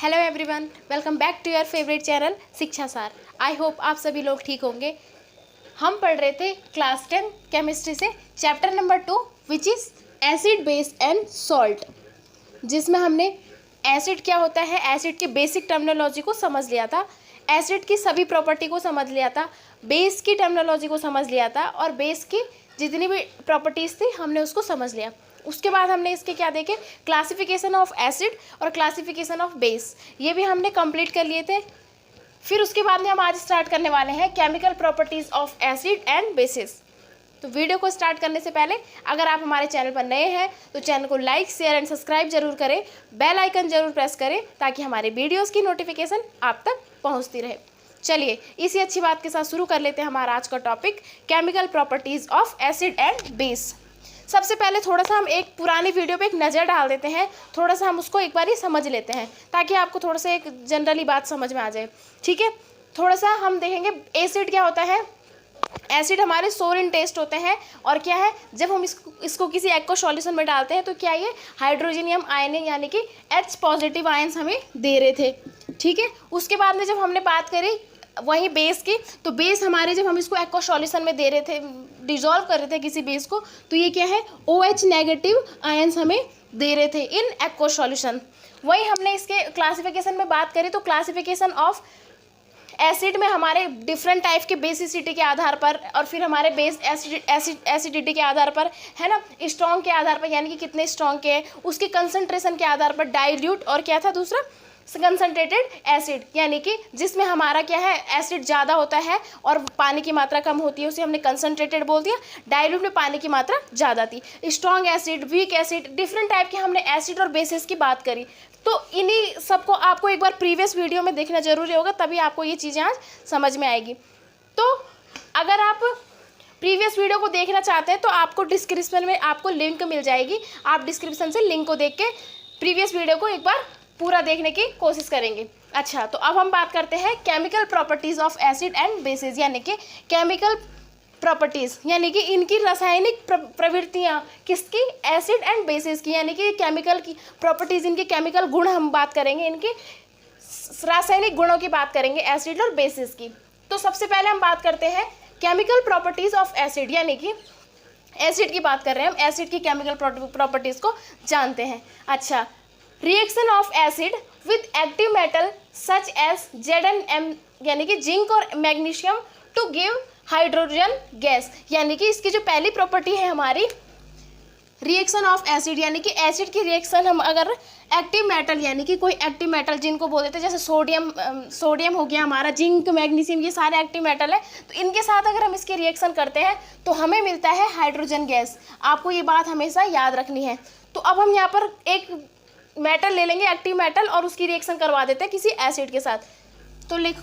Hello everyone, welcome back to your favourite channel Shiksha Saar. I hope आप सभी लोग ठीक होंगे। हम पढ़ रहे थे क्लास 10 केमिस्ट्री से chapter number 2 which is acid base and salt, जिसमें हमने एसिड क्या होता है, एसिड की बेसिक टर्मिनोलॉजी को समझ लिया था, एसिड की सभी प्रॉपर्टी को समझ लिया था, बेस की टर्मिनोलॉजी को समझ लिया था और बेस की जितनी भी प्रॉपर्टीज़ थी हमने उसको समझ लिया। उसके बाद हमने इसके क्या देखे, क्लासिफिकेशन ऑफ एसिड और क्लासिफिकेशन ऑफ बेस, ये भी हमने कंप्लीट कर लिए थे। फिर उसके बाद में हम आज स्टार्ट करने वाले हैं chemical properties of acid and bases. तो वीडियो को स्टार्ट करने से पहले अगर आप हमारे चैनल पर नए हैं तो चैनल को लाइक शेयर एंड सब्सक्राइब जरूर करें, बेल आइकन जरूर प्रेस करें ताकि हमारे वीडियोस की नोटिफिकेशन आप तक पहुंचती रहे। चलिए इसी अच्छी बात के साथ शुरू कर लेते हैं हमारा आज का topic, chemical properties of acid and base. सबसे पहले थोड़ा सा हम एक पुरानी वीडियो पे एक नज़र डाल देते हैं, थोड़ा सा हम उसको एक बार ही समझ लेते हैं ताकि आपको थोड़ा सा एक जनरली बात समझ में आ जाए। ठीक है, थोड़ा सा हम देखेंगे एसिड क्या होता है। एसिड हमारे सोरिन टेस्ट होते हैं और क्या है, जब हम इसको किसी एक्वा सॉल्यूशन में डालते हैं तो क्या ये हाइड्रोजनियम आयन यानी कि H पॉजिटिव आयन्स हमें दे रहे थे। ठीक है, उसके बाद में जब हमने बात करी वहीं बेस की, तो बेस हमारे जब हम इसको एक्वा सॉल्यूशन में दे रहे थे, डिजोल्व कर रहे थे किसी बेस को, तो ये क्या है OH नेगेटिव आयन्स हमें दे रहे थे इन एक्वा सॉल्यूशन। वहीं हमने इसके क्लासिफिकेशन में बात करी तो क्लासिफिकेशन ऑफ एसिड में हमारे डिफरेंट टाइप के बेसिसिटी के आधार पर और फिर हमारे बेस एसिडिटी के आधार पर, है ना, स्ट्रॉन्ग के आधार पर यानी कि कितने स्ट्रॉन्ग के हैं, उसके कंसंट्रेशन के आधार पर डाइल्यूट और क्या था दूसरा कंसंट्रेटेड एसिड, यानी कि जिसमें हमारा क्या है एसिड ज़्यादा होता है और पानी की मात्रा कम होती है उसे हमने कंसंट्रेटेड बोल दिया। डाइल्यूट में पानी की मात्रा ज़्यादा थी। Strong acid, weak acid, different type के हमने एसिड और बेसिस की बात करी। तो इन्हीं सबको आपको एक बार प्रीवियस वीडियो में देखना जरूरी होगा, तभी आपको ये चीज़ें आज समझ में आएगी। तो अगर आप प्रीवियस वीडियो को देखना चाहते हैं तो आपको डिस्क्रिप्शन में आपको लिंक मिल जाएगी, आप डिस्क्रिप्शन से लिंक को देख के प्रीवियस वीडियो को एक बार पूरा देखने की कोशिश करेंगे। अच्छा, तो अब हम बात करते हैं chemical properties of acid and bases, यानी कि केमिकल प्रॉपर्टीज़ यानी कि इनकी रासायनिक प्रवृत्तियाँ किसकी, एसिड एंड बेसिस की, यानी कि केमिकल की प्रॉपर्टीज़, इनके केमिकल गुण हम बात करेंगे, इनके रासायनिक गुणों की बात करेंगे एसिड और बेसिस की। तो सबसे पहले हम बात करते हैं केमिकल प्रॉपर्टीज़ ऑफ एसिड, यानी कि एसिड की बात कर रहे हैं हम, एसिड की केमिकल प्रॉपर्टीज़ को जानते हैं। अच्छा, reaction of acid with active metal such as ZnM यानी कि जिंक और magnesium to give hydrogen gas, यानी कि इसकी जो पहली प्रॉपर्टी है हमारी रिएक्शन ऑफ एसिड, यानी कि एसिड की रिएक्शन हम अगर एक्टिव मेटल यानी कि कोई एक्टिव मेटल जिनको बोल देते हैं, जैसे सोडियम हो गया हमारा, जिंक, मैग्नीशियम, ये सारे एक्टिव मेटल है, तो इनके साथ अगर हम इसकी रिएक्शन करते हैं तो हमें मिलता है हाइड्रोजन गैस। आपको ये बात हमेशा याद रखनी है। तो अब हम यहाँ पर एक मेटल ले लेंगे, एक्टिव मेटल, और उसकी रिएक्शन करवा देते हैं किसी एसिड के साथ। तो लिख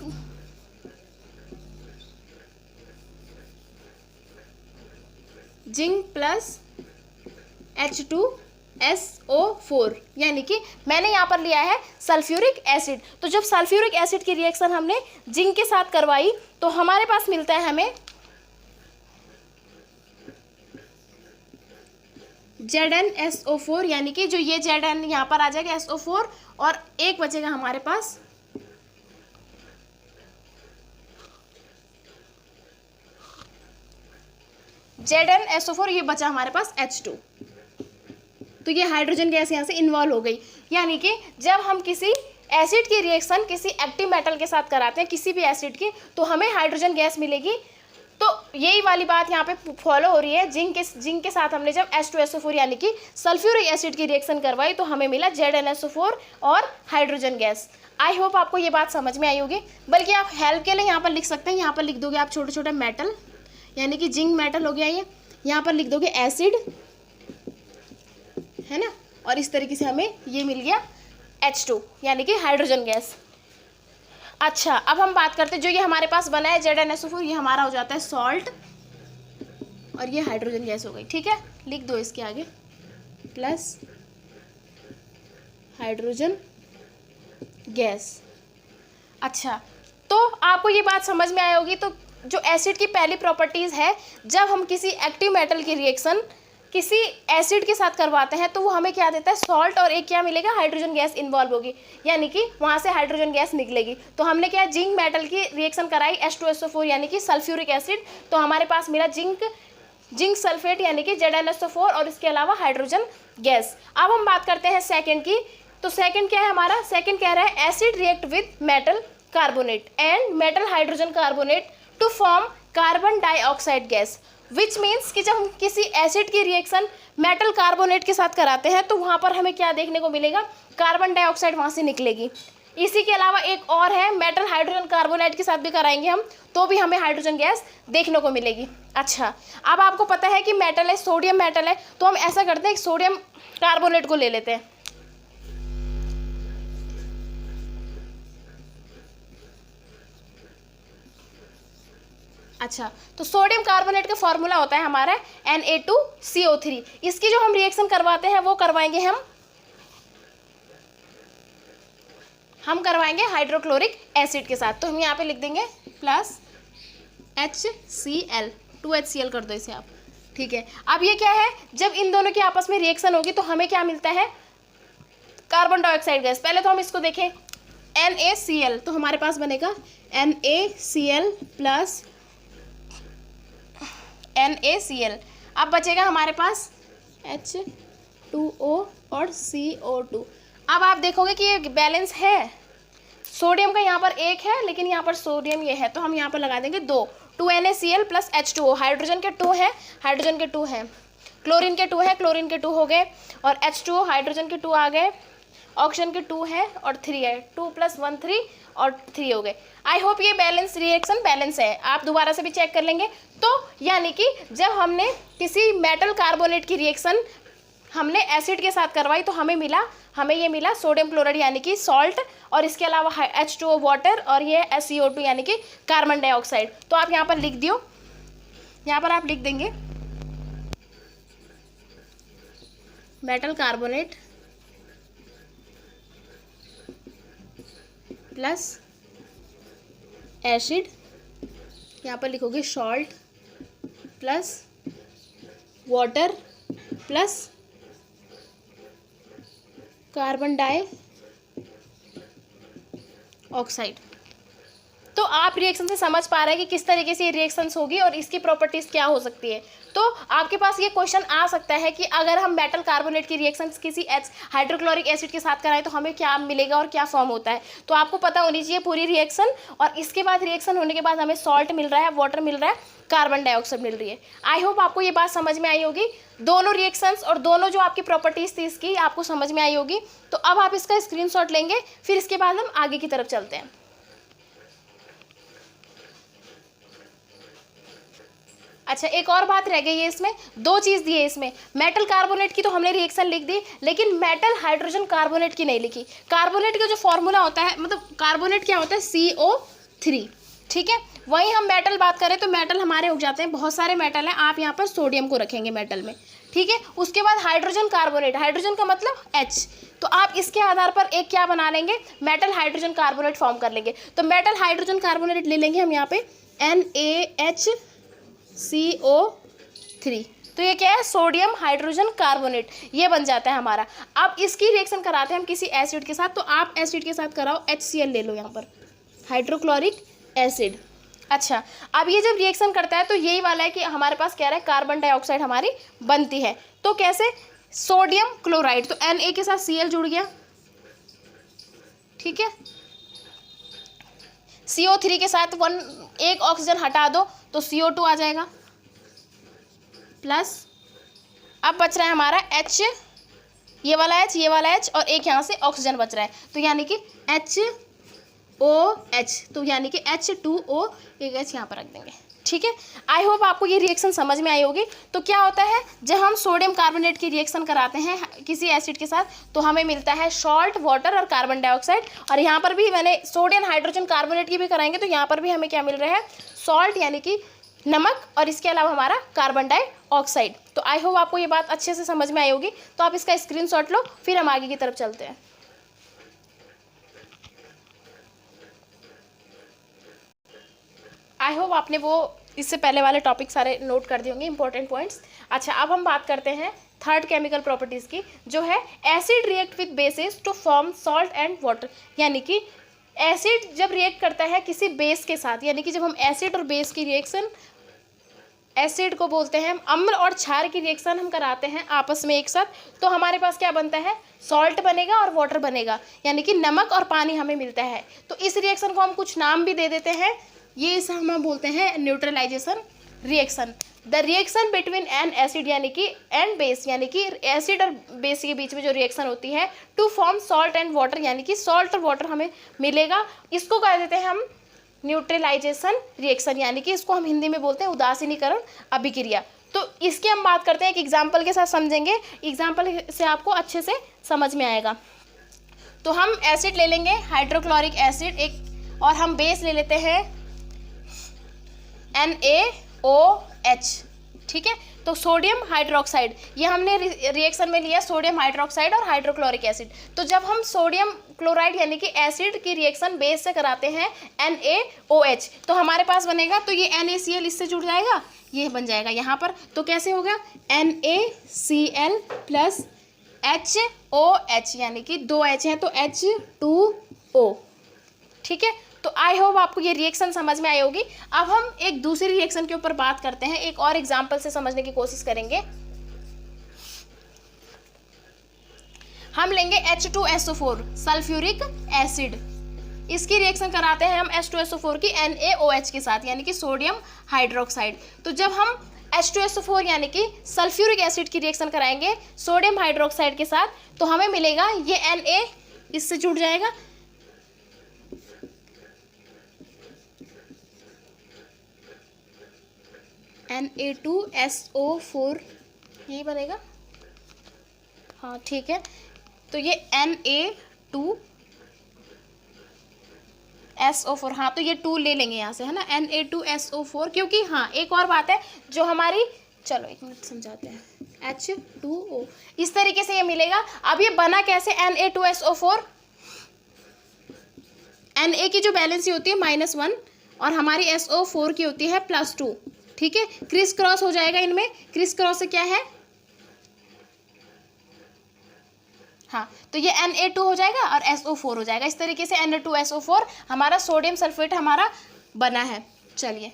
जिंक प्लस H2SO4, यानी कि मैंने यहाँ पर लिया है सल्फ्यूरिक एसिड। तो जब सल्फ्यूरिक एसिड की रिएक्शन हमने जिंक के साथ करवाई तो हमारे पास मिलता है हमें ZnSO4, यानी कि जो ये Zn यहाँ पर आ जाएगा SO4 और एक बचेगा हमारे पास ZnSO4, ये बचा हमारे पास H2। तो ये हाइड्रोजन गैस यहाँ से इन्वॉल्व हो गई, यानी कि जब हम किसी एसिड की रिएक्शन किसी एक्टिव मेटल के साथ कराते हैं किसी भी एसिड की तो हमें हाइड्रोजन गैस मिलेगी। तो यही वाली बात यहाँ पे फॉलो हो रही है। जिंक के साथ हमने जब H2SO4 यानी कि सल्फ्यूरिक एसिड की रिएक्शन करवाई तो हमें मिला ZnSO4 और हाइड्रोजन गैस। आई होप आपको ये बात समझ में आई होगी। बल्कि आप हेल्प के लिए यहाँ पर लिख सकते हैं, यहाँ पर लिख दोगे आप छोटे छोटे मेटल, यानी कि जिंक मेटल हो गया ये, यहाँ पर लिख दोगे एसिड, है ना, और इस तरीके से हमें ये मिल गया H2 यानी कि हाइड्रोजन गैस। अच्छा, अब हम बात करते हैं जो ये हमारे पास बना है ZnSO4, ये हमारा हो जाता है सॉल्ट और ये हाइड्रोजन गैस हो गई। ठीक है, लिख दो इसके आगे प्लस हाइड्रोजन गैस। अच्छा, तो आपको ये बात समझ में आई होगी। तो जो एसिड की पहली प्रॉपर्टीज़ है, जब हम किसी एक्टिव मेटल की रिएक्शन किसी एसिड के साथ करवाते हैं तो वो हमें क्या देता है, सॉल्ट, और एक क्या मिलेगा, हाइड्रोजन गैस इन्वॉल्व होगी, यानी कि वहाँ से हाइड्रोजन गैस निकलेगी। तो हमने क्या, जिंक मेटल की रिएक्शन कराई H2SO4 यानी कि सल्फ्यूरिक एसिड, तो हमारे पास मिला जिंक सल्फेट यानी कि ZnSO4 और इसके अलावा हाइड्रोजन गैस। अब हम बात करते हैं सेकंड की। तो सेकंड क्या है हमारा, सेकंड कह रहा है acid react with metal carbonate and metal hydrogen carbonate to form carbon dioxide gas, which means कि जब हम किसी एसिड की रिएक्शन मेटल कार्बोनेट के साथ कराते हैं तो वहाँ पर हमें क्या देखने को मिलेगा, कार्बन डाइऑक्साइड वहाँ से निकलेगी। इसी के अलावा एक और है, मेटल हाइड्रोजन कार्बोनेट के साथ भी कराएंगे हम तो भी हमें हाइड्रोजन गैस देखने को मिलेगी। अच्छा, अब आपको पता है कि मेटल है, सोडियम मेटल है, तो हम ऐसा करते हैं, सोडियम कार्बोनेट को ले लेते हैं। अच्छा, तो सोडियम कार्बोनेट का फॉर्मूला होता है हमारा Na2CO3। इसकी जो हम रिएक्शन करवाते हैं वो करवाएंगे हम करवाएंगे हाइड्रोक्लोरिक एसिड के साथ। तो हम यहाँ पे लिख देंगे प्लस HCl, 2HCl कर दो इसे आप, ठीक है। अब ये क्या है, जब इन दोनों की आपस में रिएक्शन होगी तो हमें क्या मिलता है, कार्बन डाइऑक्साइड गैस। पहले तो हम इसको देखें, NaCl, तो हमारे पास बनेगा NaCl प्लस NaCl। अब बचेगा हमारे पास H2O और CO2। अब आप देखोगे कि ये बैलेंस है, सोडियम का यहाँ पर एक है लेकिन यहाँ पर सोडियम ये है, तो हम यहाँ पर लगा देंगे 2 NaCl प्लस H2O। हाइड्रोजन के 2 है, हाइड्रोजन के 2 हैं, क्लोरीन के 2 है, क्लोरीन के 2 हो गए, और H2O हाइड्रोजन के 2 आ गए, ऑक्सीजन के 2 है और 3 है, 2 + 1 3 और 3 हो गए। आई होप ये बैलेंस रिएक्शन बैलेंस है, आप दोबारा से भी चेक कर लेंगे। तो यानी कि जब हमने किसी मेटल कार्बोनेट की रिएक्शन हमने एसिड के साथ करवाई तो हमें ये मिला सोडियम क्लोराइड यानी कि सॉल्ट, और इसके अलावा H2O वाटर, और ये CO2 यानी कि कार्बन डाइऑक्साइड। तो आप यहाँ पर लिख दियो, यहाँ पर आप लिख देंगे मेटल कार्बोनेट प्लस एसिड, यहाँ पर लिखोगे salt plus water plus carbon dioxide. तो आप रिएक्शन से समझ पा रहे हैं कि किस तरीके से ये रिएक्शंस होगी और इसकी प्रॉपर्टीज़ क्या हो सकती है। तो आपके पास ये क्वेश्चन आ सकता है कि अगर हम मेटल कार्बोनेट की रिएक्शंस किसी हाइड्रोक्लोरिक एसिड के साथ कराएं तो हमें क्या मिलेगा और क्या फॉर्म होता है। तो आपको पता होनी चाहिए पूरी रिएक्शन, और इसके बाद रिएक्शन होने के बाद हमें सॉल्ट मिल रहा है, वाटर मिल रहा है, कार्बन डाइऑक्साइड मिल रही है। आई होप आपको ये बात समझ में आई होगी, दोनों रिएक्शंस और दोनों जो आपकी प्रॉपर्टीज़ थी इसकी आपको समझ में आई होगी। तो अब आप इसका स्क्रीनशॉट लेंगे, फिर इसके बाद हम आगे की तरफ चलते हैं। अच्छा, एक और बात रह गई है इसमें, 2 चीज़ दी है इसमें। मेटल कार्बोनेट की तो हमने रिएक्शन लिख दी, लेकिन मेटल हाइड्रोजन कार्बोनेट की नहीं लिखी। कार्बोनेट का जो फॉर्मूला होता है, मतलब कार्बोनेट क्या होता है, CO3, ठीक है। वहीं हम मेटल बात करें तो मेटल हमारे हो जाते हैं, बहुत सारे मेटल हैं, आप यहाँ पर सोडियम को रखेंगे मेटल में, ठीक है। उसके बाद हाइड्रोजन कार्बोनेट, हाइड्रोजन का मतलब H, तो आप इसके आधार पर एक क्या बना लेंगे, मेटल हाइड्रोजन कार्बोनेट फॉर्म कर लेंगे। तो मेटल हाइड्रोजन कार्बोनेट ले लेंगे हम यहाँ पे NaHCO3, तो ये क्या है, सोडियम हाइड्रोजन कार्बोनेट, ये बन जाता है हमारा। अब इसकी रिएक्शन कराते हैं हम किसी एसिड के साथ, तो आप एसिड के साथ कराओ, HCl ले लो यहाँ पर, हाइड्रोक्लोरिक एसिड। अच्छा, अब ये जब रिएक्शन करता है तो यही वाला है कि हमारे पास क्या रहा है, कार्बन डाइऑक्साइड हमारी बनती है। तो कैसे, सोडियम क्लोराइड, तो Na के साथ Cl जुड़ गया, ठीक है। CO3 के साथ एक ऑक्सीजन हटा दो तो CO2 आ जाएगा, प्लस अब बच रहा है हमारा H, ये वाला H, ये वाला H, और एक यहाँ से ऑक्सीजन बच रहा है, तो यानी कि HOH, तो यानी कि H2O, एक H यहाँ पर रख देंगे, ठीक है। आई होप आपको ये रिएक्शन समझ में आई होगी। तो क्या होता है, जब हम सोडियम कार्बोनेट की रिएक्शन कराते हैं किसी एसिड के साथ तो हमें मिलता है सॉल्ट, वाटर और कार्बन डाइऑक्साइड, और यहाँ पर भी मैंने सोडियम हाइड्रोजन कार्बोनेट की भी कराएंगे तो यहाँ पर भी हमें क्या मिल रहा है, सॉल्ट यानी कि नमक, और इसके अलावा हमारा कार्बन डाइऑक्साइड। तो आई होप आपको ये बात अच्छे से समझ में आई होगी। तो आप इसका स्क्रीनशॉट लो, फिर हम आगे की तरफ चलते हैं। आई होप आपने वो इससे पहले वाले टॉपिक सारे नोट कर दिए होंगे, इंपॉर्टेंट पॉइंट्स। अच्छा, अब हम बात करते हैं थर्ड केमिकल प्रॉपर्टीज़ की, जो है acid react with basis to form salt and water. यानी कि एसिड जब रिएक्ट करता है किसी बेस के साथ, यानी कि जब हम एसिड और बेस की रिएक्शन, एसिड को बोलते हैं अम्ल और क्षार की रिएक्शन हम कराते हैं आपस में एक साथ, तो हमारे पास क्या बनता है, सॉल्ट बनेगा और वाटर बनेगा, यानी कि नमक और पानी हमें मिलता है। तो इस रिएक्शन को हम कुछ नाम भी दे देते हैं, ये इसे हम बोलते हैं neutralisation reaction. The reaction between an acid यानी कि एंड बेस, यानी कि एसिड और बेस के बीच में जो रिएक्शन होती है to form salt and water, यानी कि सॉल्ट और वाटर हमें मिलेगा, इसको कह देते हैं हम न्यूट्रलाइजेशन रिएक्शन, यानी कि इसको हम हिंदी में बोलते हैं उदासीनीकरण अभिक्रिया। तो इसकी हम बात करते हैं, एक एग्जाम्पल के साथ समझेंगे, एग्जाम्पल से आपको अच्छे से समझ में आएगा। तो हम एसिड ले लेंगे हाइड्रोक्लोरिक एसिड एक, और हम बेस ले लेते हैं NaOH, ठीक है। तो सोडियम हाइड्रोक्साइड, ये हमने रिएक्शन में लिया सोडियम हाइड्रोक्साइड और हाइड्रोक्लोरिक एसिड। तो जब हम सोडियम क्लोराइड यानी कि एसिड की रिएक्शन बेस से कराते हैं NaOH, तो हमारे पास बनेगा, तो ये NaCl इससे जुड़ जाएगा, ये बन जाएगा यहाँ पर। तो कैसे होगा, NaCl प्लस HOH, यानी कि 2 H हैं तो H2O, ठीक है। तो आई होप आपको ये रिएक्शन समझ में आई होगी। अब हम एक दूसरी रिएक्शन के ऊपर बात करते हैं, एक और एग्जांपल से समझने की कोशिश करेंगे। हम लेंगे H2SO4 सल्फ्यूरिक एसिड, इसकी रिएक्शन कराते हैं हम H2SO4 की NaOH के साथ, यानी कि सोडियम हाइड्रोक्साइड। तो जब हम H2SO4 यानी कि सल्फ्यूरिक एसिड की रिएक्शन कराएंगे सोडियम हाइड्रोक्साइड के साथ, तो हमें मिलेगा ये Na इससे जुड़ जाएगा, Na2SO4 यही बनेगा, हाँ ठीक है। तो ये Na2SO4, हाँ तो ये 2 ले लेंगे यहाँ से, है ना, Na2SO4, क्योंकि हाँ एक और बात है जो हमारी, चलो एक मिनट समझाते हैं, H2O इस तरीके से ये मिलेगा। अब ये बना कैसे Na2SO4, Na की जो वैलेंसी होती है -1 और हमारी SO4 की होती है +2, ठीक है। क्रिस क्रॉस हो जाएगा इनमें, क्रिस क्रॉस से क्या है, हाँ तो ये Na2 हो जाएगा और SO4 हो जाएगा। इस तरीके से Na2SO4 हमारा सोडियम सल्फेट हमारा बना है। चलिए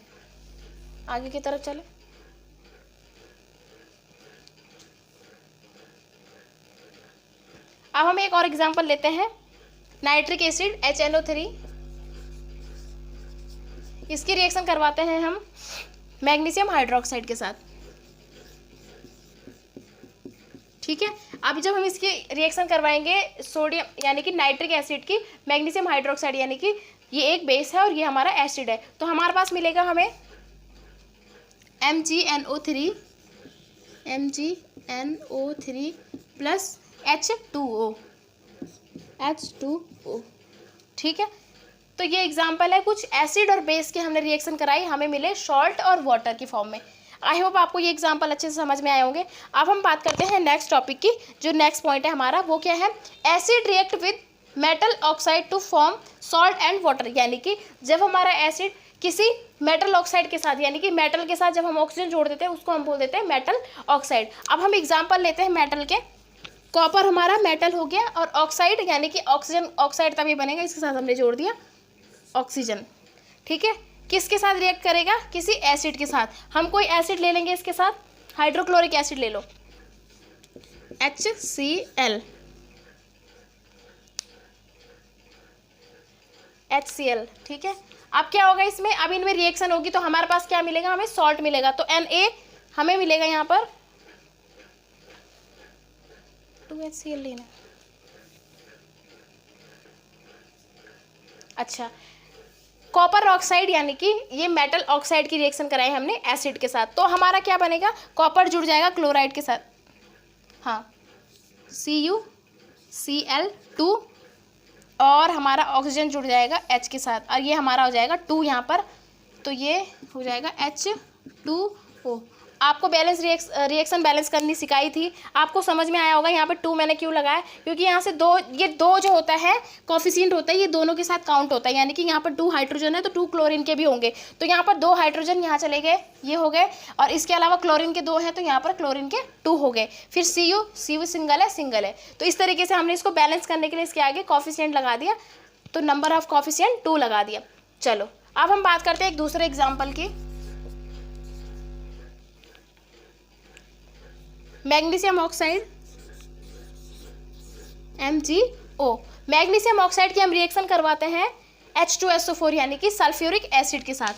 आगे की तरफ चले। अब हम एक और एग्जांपल लेते हैं, नाइट्रिक एसिड HNO3, इसकी रिएक्शन करवाते हैं हम मैग्नीशियम हाइड्रोक्साइड के साथ, ठीक है। अब जब हम इसकी रिएक्शन करवाएंगे सोडियम यानी कि नाइट्रिक एसिड की मैग्नीशियम हाइड्रोक्साइड, यानी कि ये एक बेस है और ये हमारा एसिड है, तो हमारे पास मिलेगा हमें MgNO3 प्लस H2O, ठीक है। तो ये एग्जाम्पल है, कुछ एसिड और बेस के हमने रिएक्शन कराई, हमें मिले सॉल्ट और वाटर की फॉर्म में। आई होप आपको ये एग्जाम्पल अच्छे से समझ में आए होंगे। अब हम बात करते हैं नेक्स्ट टॉपिक की, जो नेक्स्ट पॉइंट है हमारा वो क्या है, acid react with metal oxide to form salt and water, यानी कि जब हमारा एसिड किसी मेटल ऑक्साइड के साथ, यानी कि मेटल के साथ जब हम ऑक्सीजन जोड़ देते हैं उसको हम बोल देते हैं मेटल ऑक्साइड। अब हम एग्जाम्पल लेते हैं मेटल के, कॉपर हमारा मेटल हो गया और ऑक्साइड यानी कि ऑक्सीजन ऑक्साइड तभी बनेगा, इसके साथ हमने जोड़ दिया ऑक्सीजन, ठीक है। किसके साथ रिएक्ट करेगा, किसी एसिड के साथ। हम कोई एसिड ले लेंगे इसके साथ, हाइड्रोक्लोरिक एसिड ले लो HCl, ठीक है। अब क्या होगा इसमें, अब इनमें रिएक्शन होगी तो हमारे पास क्या मिलेगा, हमें सॉल्ट मिलेगा, तो Na हमें मिलेगा यहाँ पर 2HCl लेना। अच्छा, कॉपर ऑक्साइड यानी कि ये मेटल ऑक्साइड की रिएक्शन कराई हमने एसिड के साथ, तो हमारा क्या बनेगा, कॉपर जुड़ जाएगा क्लोराइड के साथ, हाँ CuCl2, और हमारा ऑक्सीजन जुड़ जाएगा H के साथ, और ये हमारा हो जाएगा 2 यहाँ पर, तो ये हो जाएगा H2O। आपको बैलेंस रिएक्शन बैलेंस करनी सिखाई थी, आपको समझ में आया होगा। यहाँ पे 2 मैंने क्यों लगाया, क्योंकि यहाँ से ये दो जो होता है कोफिशिएंट होता है, ये दोनों के साथ काउंट होता है, यानी कि यहाँ पर 2 हाइड्रोजन है तो 2 क्लोरीन के भी होंगे। तो यहाँ पर 2 हाइड्रोजन यहाँ चले गए, ये हो गए, और इसके अलावा क्लोरीन के 2 हैं तो यहाँ पर क्लोरीन के 2 हो गए। फिर सी यू सिंगल है। तो इस तरीके से हमने इसको बैलेंस करने के लिए इसके आगे कोफिशिएंट लगा दिया, तो नंबर ऑफ कोफिशिएंट 2 लगा दिया। चलो अब हम बात करते हैं एक दूसरे एग्जाम्पल की। Magnesium oxide MgO, magnesium oxide की हम रिएक्शन करवाते हैं H2SO4 यानी कि सल्फ्यूरिक एसिड के साथ।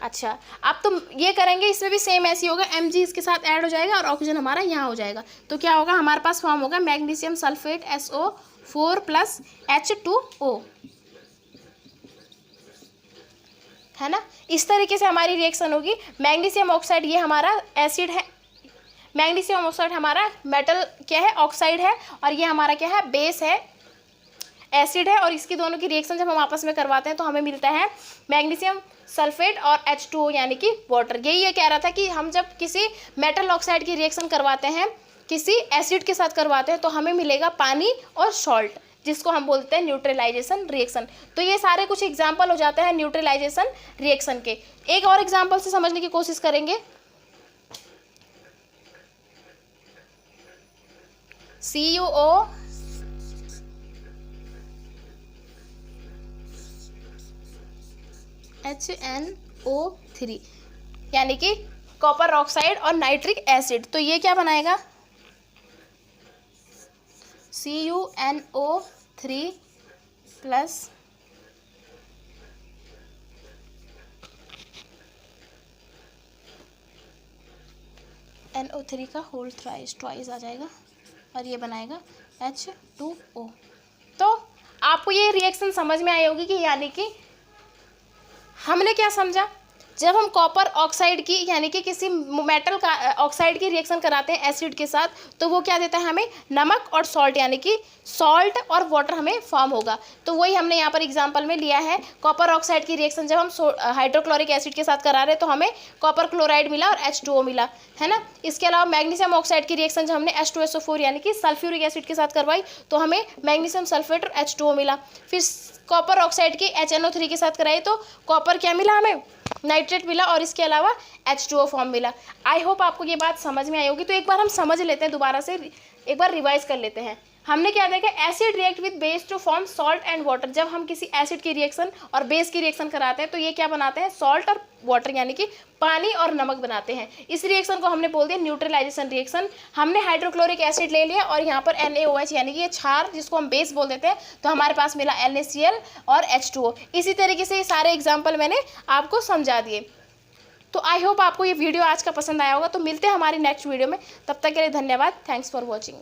अच्छा, अब तो ये करेंगे, इसमें भी सेम ऐसी होगा, Mg इसके साथ ऐड हो जाएगा और ऑक्सीजन हमारा यहाँ हो जाएगा। तो क्या होगा, हमारे पास फॉर्म होगा magnesium sulphate SO4 plus H2O, है ना। इस तरीके से हमारी रिएक्शन होगी। मैग्नीशियम ऑक्साइड ये हमारा एसिड है, मैग्नीशियम ऑक्साइड हमारा मेटल क्या है, ऑक्साइड है, और ये हमारा क्या है, बेस है, एसिड है। और इसकी दोनों की रिएक्शन जब हम आपस में करवाते हैं तो हमें मिलता है मैग्नीशियम सल्फेट और H2O यानी कि वाटर। यही ये कह रहा था कि हम जब किसी मेटल ऑक्साइड की रिएक्शन करवाते हैं किसी एसिड के साथ करवाते हैं तो हमें मिलेगा पानी और सॉल्ट, जिसको हम बोलते हैं न्यूट्रलाइजेशन रिएक्शन। तो ये सारे कुछ एग्जाम्पल हो जाते हैं न्यूट्रलाइजेशन रिएक्शन के। एक और एग्जाम्पल से समझने की कोशिश करेंगे। CuO HNO3 यानी कि कॉपर ऑक्साइड और नाइट्रिक एसिड। तो ये क्या बनाएगा, CuNO3 प्लस NO3 का होल ट्वाइस आ जाएगा और ये बनाएगा H2O। तो आपको ये रिएक्शन समझ में आई होगी कि यानी कि हमने क्या समझा, जब हम कॉपर ऑक्साइड की यानी कि किसी मेटल का ऑक्साइड की रिएक्शन कराते हैं एसिड के साथ तो वो क्या देता है हमें, नमक और सॉल्ट, यानी कि सॉल्ट और वाटर हमें फॉर्म होगा। तो वही हमने यहाँ पर एग्जांपल में लिया है। कॉपर ऑक्साइड की रिएक्शन जब हम हाइड्रोक्लोरिक एसिड के साथ करा रहे तो हमें कॉपर क्लोराइड मिला और H2O मिला, है ना। इसके अलावा मैग्नीशियम ऑक्साइड की रिएक्शन जब हमने H2SO4 यानी कि सल्फ्यूरिक एसिड के साथ करवाई तो हमें मैग्नीशियम सल्फेट और H2O मिला। फिर कॉपर ऑक्साइड की HNO3 के साथ कराई तो कॉपर क्या मिला हमें, नाइट्रेट मिला, और इसके अलावा H2O फॉर्म मिला। आई होप आपको ये बात समझ में आई होगी। तो एक बार हम समझ लेते हैं, दोबारा से एक बार रिवाइज कर लेते हैं। हमने क्या देखा, acid react with base to form salt and water. जब हम किसी एसिड की रिएक्शन और बेस की रिएक्शन कराते हैं तो ये क्या बनाते हैं, सॉल्ट और वाटर यानी कि पानी और नमक बनाते हैं। इस रिएक्शन को हमने बोल दिया न्यूट्रलाइजेशन रिएक्शन। हमने हाइड्रोक्लोरिक एसिड ले लिया और यहाँ पर NaOH यानी कि ये क्षार जिसको हम बेस बोल देते हैं, तो हमारे पास मिला NaCl और H2O। इसी तरीके से ये सारे एग्जाम्पल मैंने आपको समझा दिए। तो आई होप आपको ये वीडियो आज का पसंद आया होगा। तो मिलते हैं हमारी नेक्स्ट वीडियो में, तब तक के लिए धन्यवाद। Thanks for watching.